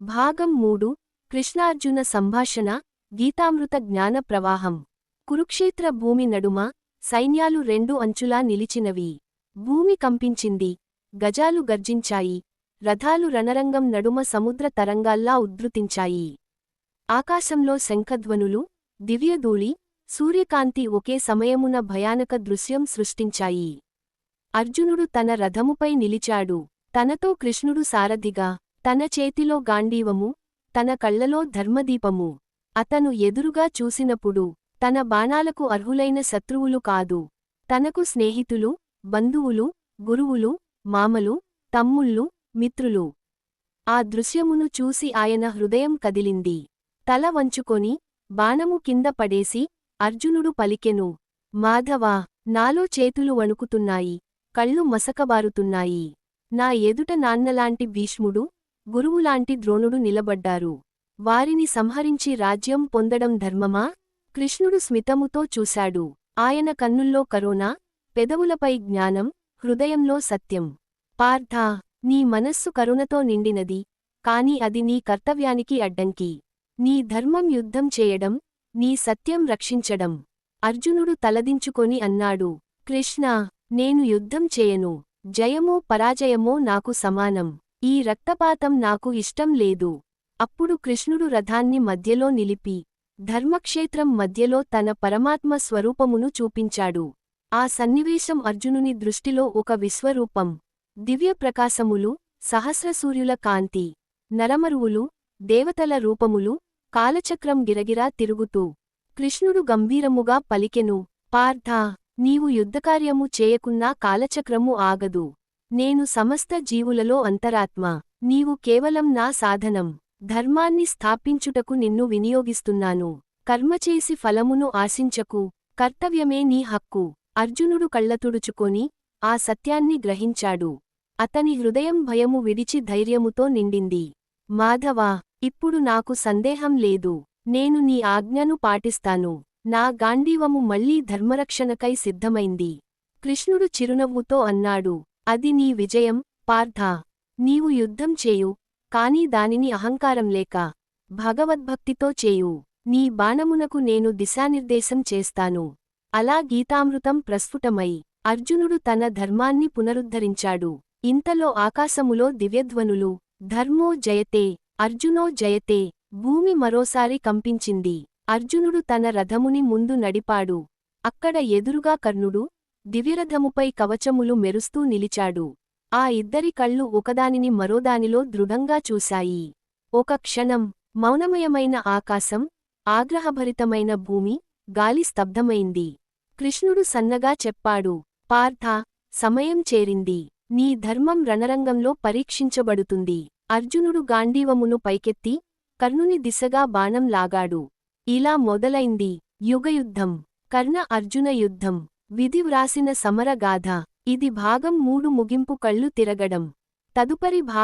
భాగం 3 కృష్ణార్జున సంభాషణ గీతామృత జ్ఞాన ప్రవాహం. కురుక్షేత్ర భూమి నడుమ సైన్యాలు రెండు అంచులా నిలిచినవి. భూమి కంపించింది. గజాలు గర్జించాయి. రథాలు రణరంగం నడుమ సముద్ర తరంగాల్లా ఉద్ధృతించాయి. ఆకాశంలో శంఖధ్వనులు, దివ్యధూళి, సూర్యకాంతి ఒకే సమయమున భయానక దృశ్యం సృష్టించాయి. అర్జునుడు తన రథముపై నిలిచాడు. తనతో కృష్ణుడు సారథిగా. తన చేతిలో గాంధీవము, తన కళ్లలో ధర్మదీపము. అతను ఎదురుగా చూసినప్పుడు తన బాణాలకు అర్హులైన శత్రువులు కాదు, తనకు స్నేహితులు, బంధువులు, గురువులు, మామలు, తమ్ముళ్ళు, మిత్రులు. ఆ దృశ్యమును చూసి ఆయన హృదయం కదిలింది. తల వంచుకొని బాణము కింద పడేసి అర్జునుడు పలికెను, మాధవా, నాలో చేతులు వణుకుతున్నాయి, కళ్ళు మసకబారుతున్నాయి. నా ఎదుట నాన్నలాంటి భీష్ముడు, గురువులాంటి ద్రోణుడు నిలబడ్డారు. వారిని సంహరించి రాజ్యం పొందడం ధర్మమా? కృష్ణుడు స్మితముతో చూశాడు. ఆయన కన్నుల్లో కరుణ, పెదవులపై జ్ఞానం, హృదయంలో సత్యం. పార్థా, నీ మనస్సు కరుణతో నిండినది, కాని అది నీ కర్తవ్యానికి అడ్డంకి. నీ ధర్మం యుద్ధం చేయడం, నీ సత్యం రక్షించడం. అర్జునుడు తలదించుకొని అన్నాడు, కృష్ణా, నేను యుద్ధం చేయను. జయమో పరాజయమో నాకు సమానం. ఈ రక్తపాతం నాకు ఇష్టం లేదు. అప్పుడు కృష్ణుడు రథాన్ని మధ్యలో నిలిపి ధర్మక్షేత్రం మధ్యలో తన పరమాత్మ స్వరూపమును చూపించాడు. ఆ సన్నివేశం అర్జునుని దృష్టిలో ఒక విశ్వరూపం. దివ్యప్రకాశములు, సహస్రసూర్యుల కాంతి, నరమరువులు, దేవతల రూపములు, కాలచక్రం గిరగిరా తిరుగుతూ. కృష్ణుడు గంభీరముగా పలికెను, పార్థా, నీవు యుద్ధకార్యము చేయకున్నా కాలచక్రము ఆగదు. నేను సమస్త జీవులలో అంతరాత్మ. నీవు కేవలం నా సాధనం. ధర్మాన్ని స్థాపించుటకు నిన్ను వినియోగిస్తున్నాను. కర్మచేసి ఫలమును ఆశించకు. కర్తవ్యమే నీ హక్కు. అర్జునుడు కళ్ళతుడుచుకొని ఆ సత్యాన్ని గ్రహించాడు. అతని హృదయం భయము విడిచి ధైర్యముతో నిండింది. మాధవా, ఇప్పుడు నాకు సందేహం లేదు. నేను నీ ఆజ్ఞను పాటిస్తాను. నా గాంధీవము మళ్లీ ధర్మరక్షణకై సిద్ధమైంది. కృష్ణుడు చిరునవ్వుతో అన్నాడు, అది నీ విజయం, పార్థా. నీవు యుద్ధం చేయు, కాని దానిని అహంకారం లేక భగవద్భక్తితో చేయు. నీ బాణమునకు నేను దిశానిర్దేశం చేస్తాను. అలా గీతామృతం ప్రస్ఫుటమై అర్జునుడు తన ధర్మాన్ని పునరుద్ధరించాడు. ఇంతలో ఆకాశములో దివ్యధ్వనులు, ధర్మో జయతే, అర్జునో జయతే. భూమి మరోసారి కంపించింది. అర్జునుడు తన రథముని ముందు నడిపాడు. అక్కడ ఎదురుగా కర్ణుడు దివ్యరథముపై కవచములు మెరుస్తూ నిలిచాడు. ఆ ఇద్దరి కళ్ళు ఒకదానిని మరోదానిలో దృఢంగా చూశాయి. ఒక క్షణం మౌనమయమైన ఆకాశం, ఆగ్రహభరితమైన భూమి, గాలి స్తబ్దమైంది. కృష్ణుడు సన్నగా చెప్పాడు, పార్థా, సమయం చేరింది. నీ ధర్మం రణరంగంలో పరీక్షించబడుతుంది. అర్జునుడు గాంధీవమును పైకెత్తి కర్ణుని దిశగా బాణం లాగాడు. ఇలా మొదలైంది యుగయుద్ధం. కర్ణ అర్జున యుద్ధం. విధి వ్రాసిన సమరగాథ. ఇది భాగం 3 ముగింపు. కళ్ళు తిరగడం. తదుపరి భాగం.